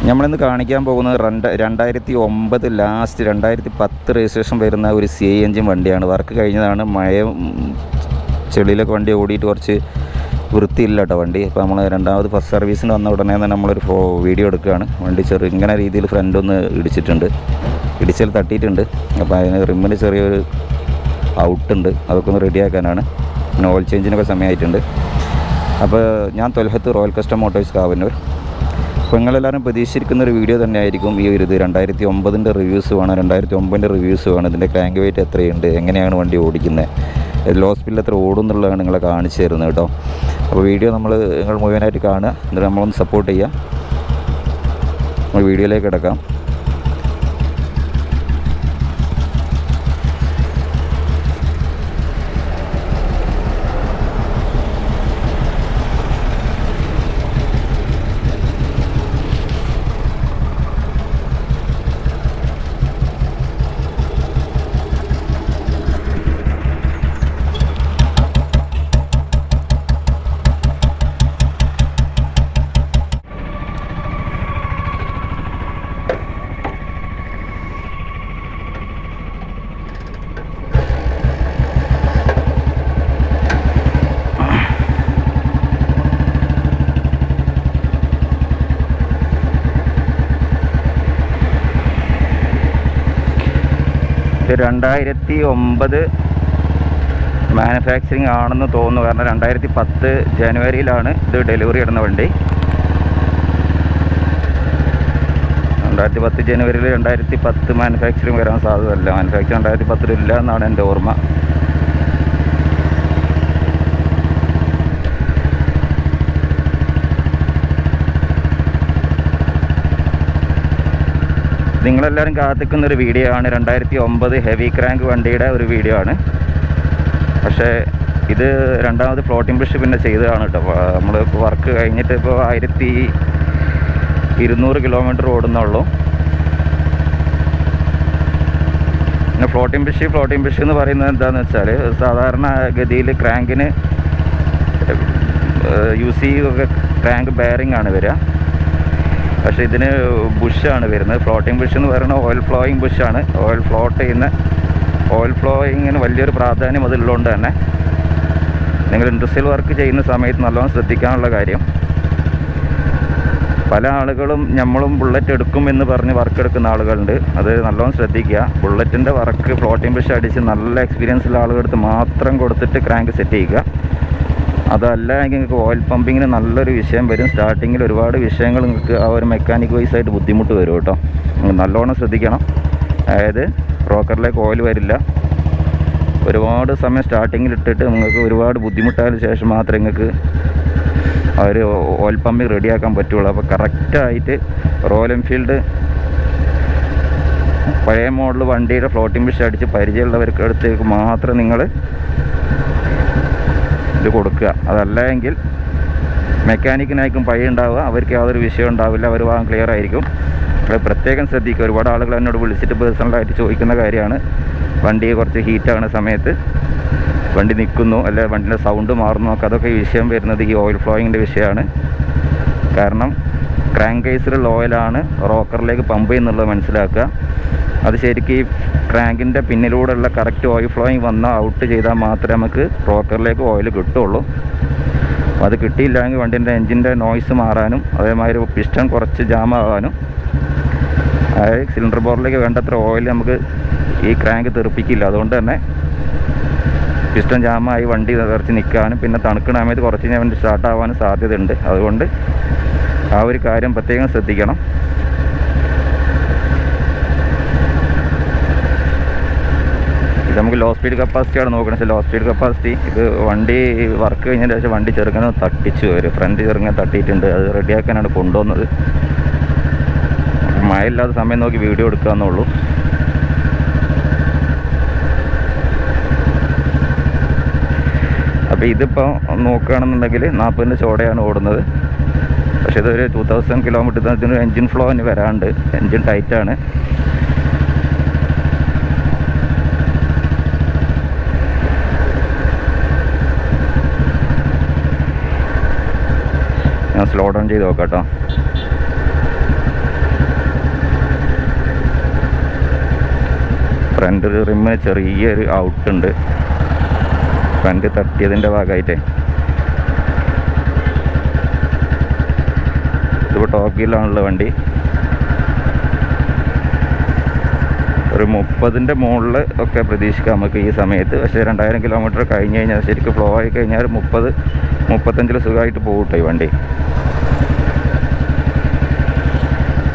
നമ്മളിന്ന് കാണിക്കാൻ പോകുന്നത് 2009 ലാസ്റ്റ് 2010 രജിസ്ട്രേഷൻ വരുന്ന ഒരു CI വണ്ടിയാണ്. വർക്ക് കഴിഞ്ഞതാണ്. മഴയും ചെളിയിലൊക്കെ വണ്ടി ഓടിയിട്ട് കുറച്ച് വൃത്തിയില്ല കേട്ടോ വണ്ടി. അപ്പോൾ നമ്മൾ രണ്ടാമത് ഫസ്റ്റ് സർവീസിന് വന്ന ഉടനെ തന്നെ നമ്മളൊരു വീഡിയോ എടുക്കുകയാണ്. വണ്ടി ഇങ്ങനെ രീതിയിൽ ഫ്രണ്ട് ഒന്ന് ഇടിച്ചിട്ടുണ്ട്, ഇടിച്ചൽ തട്ടിയിട്ടുണ്ട്. അപ്പോൾ അതിന് റിമ്മിന് ചെറിയൊരു ഔട്ടുണ്ട്, അതൊക്കെ ഒന്ന് റെഡിയാക്കാനാണ്. പിന്നെ ഓയിൽ ചേഞ്ചിനൊക്കെ സമയമായിട്ടുണ്ട്. അപ്പോൾ ഞാൻ തൊൽഹത്ത് റോയൽ കസ്റ്റം മോട്ടോഴ്സ് കാവന്നൂർ. അപ്പോൾ നിങ്ങളെല്ലാവരും പ്രതീക്ഷിച്ചിരിക്കുന്നൊരു വീഡിയോ തന്നെയായിരിക്കും ഈ ഒരു 2009 റിവ്യൂസ് വേണം, 2009 റിവ്യൂസ് വേണം. ഇതിൻ്റെ ക്രാങ്ക് വെയിറ്റ് എത്രയുണ്ട്, എങ്ങനെയാണ് വണ്ടി ഓടിക്കുന്നത്, ലോ സ്പീഡിൽ എത്ര ഓടും എന്നുള്ളതാണ് നിങ്ങളെ കാണിച്ചു തരുന്നത് കേട്ടോ. അപ്പോൾ വീഡിയോ നിങ്ങൾ മുഴുവനായിട്ട് കാണുക, എന്നിട്ട് നമ്മളൊന്ന് സപ്പോർട്ട് ചെയ്യുക. നമ്മൾ വീഡിയോയിലേക്ക് കിടക്കാം. ഇത് 2009 മാനുഫാക്ചറിങ് ആണെന്ന് തോന്നുന്നു. കാരണം 2010 ജനുവരിയിലാണ് ഇത് ഡെലിവറി ഇടുന്ന വണ്ടി. 2010 ജനുവരിയിൽ 2010 മാനുഫാക്ചറിങ് വരാൻ സാധ്യതയല്ല. മാനുഫാക്ചറിങ് 2010 ഇല്ല എന്നാണ് എൻ്റെ ഓർമ്മ. നിങ്ങളെല്ലാവരും കാത്തിക്കുന്നൊരു വീഡിയോ ആണ്. 2009 ഹെവി ക്രാങ്ക് വണ്ടിയുടെ ഒരു വീഡിയോ ആണ്. പക്ഷേ ഇത് രണ്ടാമത് ഫ്ലോട്ടിംഗ് ബ്രഷ് പിന്നെ ചെയ്തതാണ് കേട്ടോ. നമ്മൾ വർക്ക് കഴിഞ്ഞിട്ട് ഇപ്പോൾ 1200 കിലോമീറ്റർ ഓടുന്നുള്ളൂ. പിന്നെ ഫ്ലോട്ടിംഗ് ബ്രഷ് എന്ന് പറയുന്നത് എന്താണെന്ന് വെച്ചാൽ, സാധാരണ ഗതിയിൽ ക്രാങ്കിന് യൂസ് ചെയ്യുക ക്രാങ്ക് ബെയറിംഗ് ആണ് വരിക. പക്ഷേ ഇതിന് ബുഷാണ് വരുന്നത്. ഫ്ലോട്ടിംഗ് ബുഷ് എന്ന് പറയുന്നത് ഓയിൽ ഫ്ലോയിങ് ബുഷാണ്. ഓയിൽ ഫ്ലോട്ട് ചെയ്യുന്ന ഓയിൽ ഫ്ലോയിങ്ങിന് വലിയൊരു പ്രാധാന്യം അതുള്ളതുകൊണ്ട് തന്നെ നിങ്ങൾ ഇൻഡസ്ട്രിയൽ വർക്ക് ചെയ്യുന്ന സമയത്ത് നല്ലോണം ശ്രദ്ധിക്കാനുള്ള കാര്യം, പല ആളുകളും നമ്മളും ബുള്ളറ്റ് എടുക്കും എന്ന് പറഞ്ഞ് വർക്ക് എടുക്കുന്ന ആളുകളുണ്ട്. അത് നല്ലോണം ശ്രദ്ധിക്കുക. ബുള്ളറ്റിൻ്റെ വർക്ക് ഫ്ലോട്ടിംഗ് ബുഷ് അടിച്ച് നല്ല എക്സ്പീരിയൻസുള്ള ആളുകളെടുത്ത് മാത്രം കൊടുത്തിട്ട് ക്രാങ്ക് സെറ്റ് ചെയ്യുക. അതല്ല എങ്കിൽ നിങ്ങൾക്ക് ഓയിൽ പമ്പിങ്ങിന് നല്ലൊരു വിഷയം വരും. സ്റ്റാർട്ടിങ്ങിൽ ഒരുപാട് വിഷയങ്ങൾ നിങ്ങൾക്ക് ആ ഒരു മെക്കാനിക് വൈസ് ആയിട്ട് ബുദ്ധിമുട്ട് വരും കേട്ടോ. നല്ലോണം ശ്രദ്ധിക്കണം. അതായത് റോക്കറിലേക്ക് ഓയിൽ വരില്ല. ഒരുപാട് സമയം സ്റ്റാർട്ടിങ്ങിൽ ഇട്ടിട്ട് നിങ്ങൾക്ക് ഒരുപാട് ബുദ്ധിമുട്ടായതിനു ശേഷം മാത്രമേ നിങ്ങൾക്ക് ആ ഒരു ഓയിൽ പമ്പിങ് റെഡിയാക്കാൻ പറ്റുള്ളൂ. അപ്പോൾ കറക്റ്റായിട്ട് റോയൽ എൻഫീൽഡ് പഴയ മോഡൽ വണ്ടിയുടെ ഫ്ലോട്ടിംഗ് ബുഷ് അടിച്ച് പരിചയമുള്ളവർക്ക് അടുത്തേക്ക് മാത്രം നിങ്ങൾ ഇത് കൊടുക്കുക. അതല്ല എങ്കിൽ മെക്കാനിക്കിനായിരിക്കും പഴയ ഉണ്ടാവുക, അവർക്ക് യാതൊരു വിഷയം ഉണ്ടാവില്ല, അവർ വാങ്ങാൻ ക്ലിയർ ആയിരിക്കും. അത് പ്രത്യേകം ശ്രദ്ധിക്കുക. ഒരുപാട് ആളുകൾ എന്നോട് വിളിച്ചിട്ട് പേഴ്സണലായിട്ട് ചോദിക്കുന്ന കാര്യമാണ്, വണ്ടി കുറച്ച് ഹീറ്റാകുന്ന സമയത്ത് വണ്ടി നിൽക്കുന്നു, അല്ലെ വണ്ടിൻ്റെ സൗണ്ട് മാറുന്നു ഒക്കെ. അതൊക്കെ ഈ വിഷയം വരുന്നത് ഈ ഓയിൽ ഫ്ലോയിങ്ങിൻ്റെ വിഷയമാണ്. കാരണം ക്രാങ്ക് കേസിലുള്ള ഓയിലാണ് റോക്കറിലേക്ക് പമ്പ് ചെയ്യുന്നുള്ളത് മനസ്സിലാക്കുക. അത് ശരിക്കും ഈ ക്രാങ്കിൻ്റെ പിന്നിലൂടെയുള്ള കറക്റ്റ് ഓയിൽ ഫ്ലോയിങ് വന്നാൽ ഔട്ട് ചെയ്താൽ മാത്രമേ നമുക്ക് റോക്കറിലേക്ക് ഓയിൽ കിട്ടുള്ളൂ. അപ്പോൾ അത് കിട്ടിയില്ലെങ്കിൽ വണ്ടിൻ്റെ എൻജിൻ്റെ നോയ്സ് മാറാനും അതേമാതിരി പിസ്റ്റൺ കുറച്ച് ജാമാകാനും, അതായത് സിലിണ്ടർ ബോറിലേക്ക് വേണ്ടത്ര ഓയിൽ നമുക്ക് ഈ ക്രാങ്ക് തെറിപ്പിക്കില്ല. അതുകൊണ്ട് തന്നെ പിസ്റ്റൺ ജാമായി വണ്ടി നിറച്ച് നിൽക്കാനും പിന്നെ തണുക്കുന്ന സമയത്ത് കുറച്ച് കഴിഞ്ഞാൽ വണ്ടി സ്റ്റാർട്ടാവാനും സാധ്യതയുണ്ട്. അതുകൊണ്ട് ആ ഒരു കാര്യം പ്രത്യേകം ശ്രദ്ധിക്കണം. ഇത് നമുക്ക് ലോ സ്പീഡ് കപ്പാസിറ്റിയാണ് നോക്കുന്നത്. ലോ സ്പീഡ് കപ്പാസിറ്റി ഇത് വണ്ടി വർക്ക് കഴിഞ്ഞതിന് ശേഷം വണ്ടി ചെറുങ്ങനെ തട്ടിച്ചു വരും. ഫ്രണ്ട് ചെറുങ്ങനെ തട്ടിയിട്ടുണ്ട്. അത് റെഡിയാക്കാനാണ് കൊണ്ടുവന്നത്. മഴ ഇല്ലാത്ത സമയം നോക്കി വീഡിയോ എടുക്കാമെന്നുള്ളൂ. അപ്പോൾ ഇതിപ്പോൾ നോക്കുകയാണെന്നുണ്ടെങ്കിൽ 40ൻ്റെ ചോടയാണ് ഓടുന്നത്. പക്ഷേ ഇതൊരു 2000 കിലോമീറ്റർ ഇതിന് എൻജിൻ ഫ്ലോ തന്നെ വരാണ്ട്, എൻജിൻ ടൈറ്റാണ്. ഞാൻ സ്ലോ ഡൗൺ ചെയ്ത് നോക്കാം കേട്ടോ. ഫ്രണ്ട് റിമ്മിന് ചെറിയൊരു ഔട്ടുണ്ട്, ഫ്രണ്ട് തട്ടിയതിൻ്റെ ഭാഗമായിട്ടേ. ഇതിപ്പോൾ ടോപ്പ് ഗിയറിലാണുള്ള വണ്ടി. ഒരു 30ൻ്റെ മുകളിൽ ഒക്കെ പ്രതീക്ഷിക്കാം നമുക്ക് ഈ സമയത്ത്. പക്ഷേ 2000 കിലോമീറ്റർ കഴിഞ്ഞ് കഴിഞ്ഞാൽ ശരിക്കും ഫ്ലോ ആയി കഴിഞ്ഞാൽ 30-35 സുഖമായിട്ട് പോകട്ടെ ഈ വണ്ടി.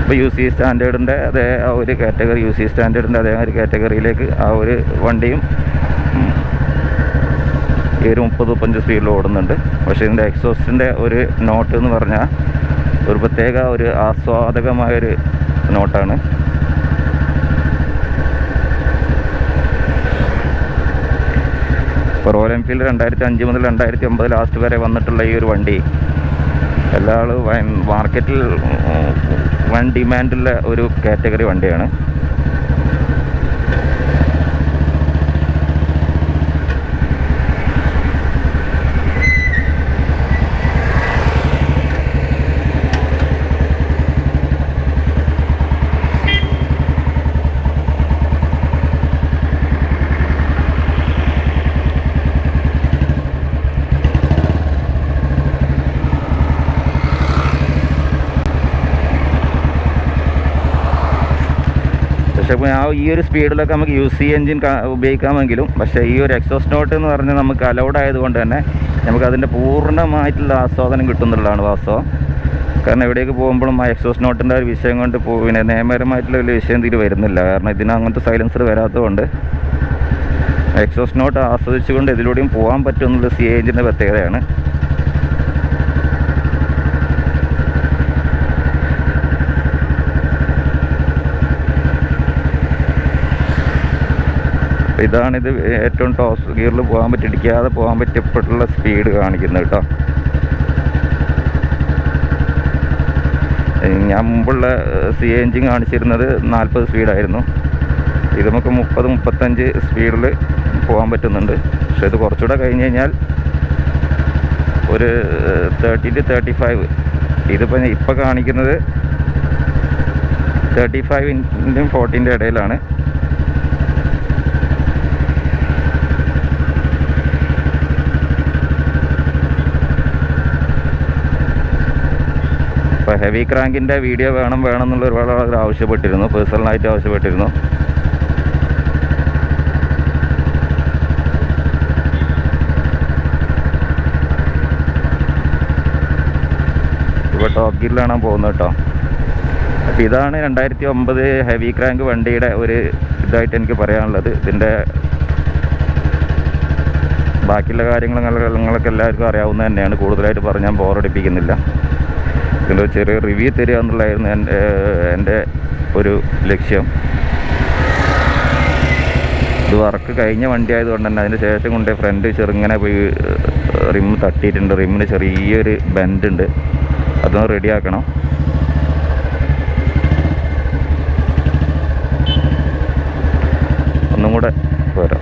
ഇപ്പോൾ UC സ്റ്റാൻഡേർഡിൻ്റെ അതേ ആ ഒരു കാറ്റഗറി, UC സ്റ്റാൻഡേർഡിൻ്റെ അതേ ഒരു കാറ്റഗറിയിലേക്ക് ആ ഒരു വണ്ടിയും ഈ ഒരു 30-35 സ്പീഡിൽ ഓടുന്നുണ്ട്. പക്ഷേ ഇതിൻ്റെ എക്സോസ്റ്റിൻ്റെ ഒരു നോട്ട് എന്ന് പറഞ്ഞാൽ ഒരു പ്രത്യേക ഒരു ആസ്വാദകമായൊരു നോട്ടാണ്. ഇപ്പോൾ റോയൽ എൻഫീൽഡ് 2005 മുതൽ 2009 ലാസ്റ്റ് വരെ വന്നിട്ടുള്ള ഈ ഒരു വണ്ടി എല്ലാ ആളും മാർക്കറ്റിൽ വൺ ഡിമാൻഡുള്ള ഒരു കാറ്റഗറി വണ്ടിയാണ്. പക്ഷേ ഈ ഒരു സ്പീഡിലൊക്കെ നമുക്ക് UC എൻജിൻ ഉപയോഗിക്കാമെങ്കിലും, പക്ഷേ ഈ ഒരു എക്സോസ്റ്റ് നോട്ട് എന്ന് പറഞ്ഞാൽ നമുക്ക് അലൗഡ് ആയതുകൊണ്ട് തന്നെ നമുക്ക് അതിൻ്റെ പൂർണ്ണമായിട്ടുള്ള ആസ്വാദനം കിട്ടുന്നുള്ളതാണ് വാസ്തവം. കാരണം എവിടേക്ക് പോകുമ്പോഴും ആ എക്സോസ്റ്റ് നോട്ടിൻ്റെ ഒരു വിഷയം കൊണ്ട് പിന്നെ നിയമപരമായിട്ടുള്ള ഒരു വിഷയം തീരെ വരുന്നില്ല. കാരണം ഇതിന് അങ്ങനത്തെ സൈലൻസർ വരാത്തതുകൊണ്ട് എക്സോസ്റ്റ് നോട്ട് ആസ്വദിച്ചുകൊണ്ട് ഇതിലൂടെയും പോകാൻ പറ്റുമെന്നുള്ള CI എൻജിൻ്റെ പ്രത്യേകതയാണ്. ഇതാണിത് ഏറ്റവും ടോപ്പ് ഗിയറിൽ പോകാൻ പറ്റി, ഇടിക്കാതെ പോകാൻ പറ്റിയപ്പോഴുള്ള സ്പീഡ് കാണിക്കുന്നത് കേട്ടോ. ഞാൻ മുമ്പുള്ള CI എൻജിൻ കാണിച്ചിരുന്നത് 40 സ്പീഡായിരുന്നു. ഇത് നമുക്ക് 30-35 സ്പീഡിൽ പോകാൻ പറ്റുന്നുണ്ട്. പക്ഷെ ഇത് കുറച്ചുകൂടെ കഴിഞ്ഞ് കഴിഞ്ഞാൽ ഒരു 30-35. ഇതിപ്പോൾ കാണിക്കുന്നത് 35-ൻ്റെയും 40-ൻ്റെ ഇടയിലാണ്. അപ്പോൾ ഹെവി ക്രാങ്കിൻ്റെ വീഡിയോ വേണം എന്നുള്ള ഒരുപാട് ആളുകൾ ആവശ്യപ്പെട്ടിരുന്നു, പേഴ്സണലായിട്ട് ആവശ്യപ്പെട്ടിരുന്നു. ഇപ്പോൾ ടോപ്പ് ഗിയറിലാണ് പോകുന്നത് കേട്ടോ. അപ്പോൾ ഇതാണ് 2009 ഹെവി ക്രാങ്ക് വണ്ടിയുടെ ഒരു ഇതായിട്ട് എനിക്ക് പറയാനുള്ളത്. ഇതിൻ്റെ ബാക്കിയുള്ള കാര്യങ്ങളൊക്കെ എല്ലാവർക്കും അറിയാവുന്നത് തന്നെയാണ്, കൂടുതലായിട്ട് പറഞ്ഞാൽ ബോറടിപ്പിക്കുന്നില്ല. ഇതിൻ്റെ ചെറിയ റിവ്യൂ തരിക എന്നുള്ളതായിരുന്നു എൻ്റെ ഒരു ലക്ഷ്യം. ഇത് വർക്ക് കഴിഞ്ഞ വണ്ടി ആയതുകൊണ്ട് തന്നെ അതിന് ശേഷം കൊണ്ട് ഫ്രണ്ട് ചെറുങ്ങനെ പോയി റിം തട്ടിയിട്ടുണ്ട്. റിമ്മിന് ചെറിയൊരു ബെൻഡ് ഉണ്ട്, അതൊന്ന് റെഡിയാക്കണം. ഒന്നും കൂടെ പോരാ,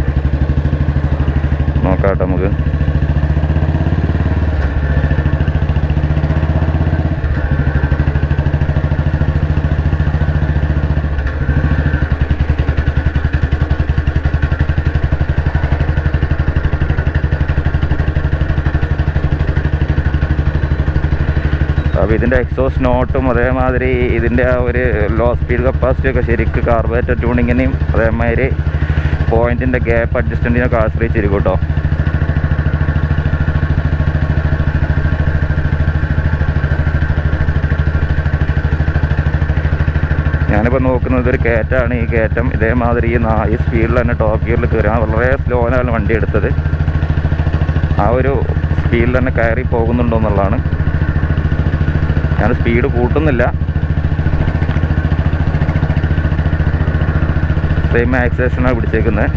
നോക്കാം കേട്ടോ നമുക്ക്. അപ്പോൾ ഇതിൻ്റെ എക്സോസ്റ്റ് നോട്ടും അതേമാതിരി ഇതിൻ്റെ ആ ഒരു ലോ സ്പീഡ് കപ്പാസിറ്റി ഒക്കെ ശരിക്കും കാർബറേറ്റർ ട്യൂണിങ്ങിനെയും അതേമാതിരി പോയിൻറ്റിൻ്റെ ഗ്യാപ്പ് അഡ്ജസ്റ്റ്മെൻറ്റിനൊക്കെ ആശ്രയിച്ചിരിക്കും കേട്ടോ. ഞാനിപ്പോൾ നോക്കുന്നത് ഒരു കയറ്റമാണ്. ഈ കയറ്റം ഇതേമാതിരി ഈ സ്പീഡിൽ തന്നെ ടോപ്പ് ഗിയറിൽ കയറാൻ വളരെ സ്ലോയിലാണ് വണ്ടി എടുത്തത്. ആ ഒരു സ്പീഡിൽ തന്നെ കയറി പോകുന്നുണ്ടോ എന്നുള്ളതാണ്. ഞാൻ സ്പീഡ് കൂട്ടുന്നില്ല, സെയിം ആക്സിലേഷനാണ് പിടിച്ചേക്കുന്നത്.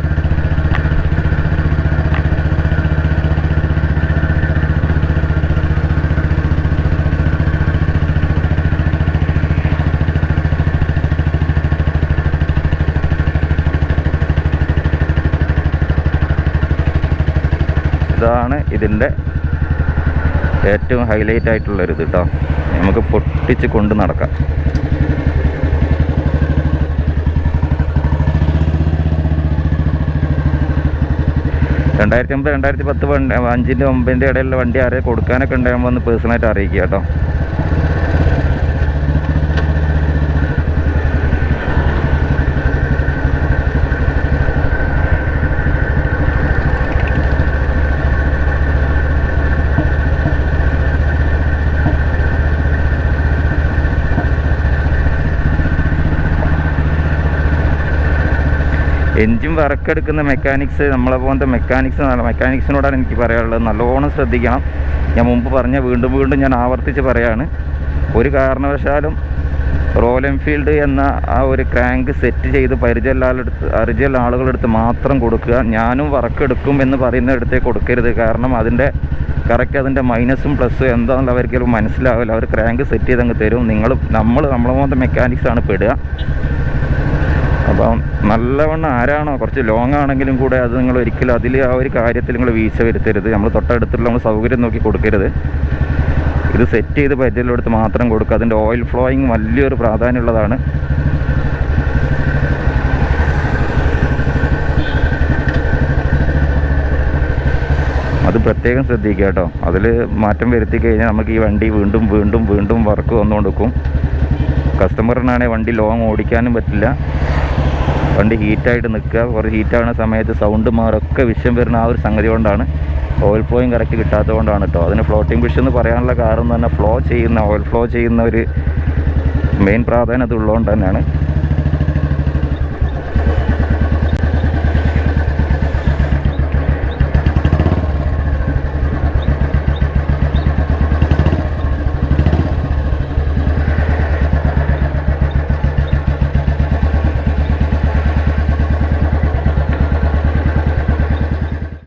ഇതാണ് ഇതിൻ്റെ ഏറ്റവും ഹൈലൈറ്റ് ആയിട്ടുള്ളൊരിത് കേട്ടോ. നമുക്ക് പൊട്ടിച്ച് കൊണ്ട് നടക്കാം. 2009 2010 5ൻ്റെ 9ൻ്റെ ഇടയിലുള്ള വണ്ടി ആരെയും കൊടുക്കാനൊക്കെ ഉണ്ടാകുമ്പോൾ ഒന്ന് പേഴ്സണലായിട്ട് അറിയിക്കുക കേട്ടോ. എൻജിൻ വർക്കെടുക്കുന്ന മെക്കാനിക്സ്, നമ്മളെ പോലത്തെ മെക്കാനിക്സിനോടാണ് എനിക്ക് പറയാനുള്ളത്. നല്ലോണം ശ്രദ്ധിക്കണം. ഞാൻ മുമ്പ് പറഞ്ഞ വീണ്ടും ഞാൻ ആവർത്തിച്ച് പറയാണ്, ഒരു കാരണവശാലും റോയൽ എൻഫീൽഡ് എന്ന ആ ഒരു ക്രാങ്ക് സെറ്റ് ചെയ്ത് പരിചയമുള്ള ആളുകളെടുത്ത് മാത്രം കൊടുക്കുക. ഞാനും വർക്കെടുക്കും എന്ന് പറയുന്നിടത്തേക്ക് കൊടുക്കരുത്. കാരണം അതിൻ്റെ കറക്റ്റ് അതിൻ്റെ മൈനസും പ്ലസ്സും എന്താണെന്നുള്ള അവർക്ക് മനസ്സിലാവില്ല. അവർ ക്രാങ്ക് സെറ്റ് ചെയ്തങ്ങ് തരും. നമ്മളെ പോലത്തെ മെക്കാനിക്സാണ് പെടുക. അപ്പം നല്ലവണ്ണം ആരാണോ കുറച്ച് ലോങ് ആണെങ്കിലും കൂടെ അത് നിങ്ങൾ ഒരിക്കലും ആ ഒരു കാര്യത്തിൽ നിങ്ങൾ വീഴ്ച വരുത്തരുത്. നമ്മൾ തൊട്ടടുത്തുള്ള നമ്മൾ സൗകര്യം നോക്കി കൊടുക്കരുത്. ഇത് സെറ്റ് ചെയ്ത് പരിചയമുള്ളടുത്ത് മാത്രം കൊടുക്കുക. അതിൻ്റെ ഓയിൽ ഫ്ലോയിങ് വലിയൊരു പ്രാധാന്യമുള്ളതാണ്. അത് പ്രത്യേകം ശ്രദ്ധിക്കുക കേട്ടോ. അതിൽ മാറ്റം വരുത്തി കഴിഞ്ഞാൽ നമുക്ക് ഈ വണ്ടി വീണ്ടും വർക്ക് വന്നുകൊടുക്കും. കസ്റ്റമറിനാണെങ്കിൽ വണ്ടി ലോങ് ഓടിക്കാനും പറ്റില്ല. വണ്ടി ഹീറ്റായിട്ട് നിൽക്കുക. കുറച്ച് ഹീറ്റാകുന്ന സമയത്ത് സൗണ്ട് മാറൊക്കെ വിഷയം വരുന്ന ആ ഒരു സംഗതി കൊണ്ടാണ്. ഓയിൽ ഫ്ലോയും കറക്റ്റ് കിട്ടാത്തത് കൊണ്ടാണ് കേട്ടോ. അതിന് ഫ്ലോട്ടിംഗ് ബുഷ് എന്ന് പറയാനുള്ള കാരണം തന്നെ ഓയിൽ ഫ്ലോ ചെയ്യുന്ന ഒരു മെയിൻ പ്രാധാന്യം അത് ഉള്ളതുകൊണ്ട് തന്നെയാണ്.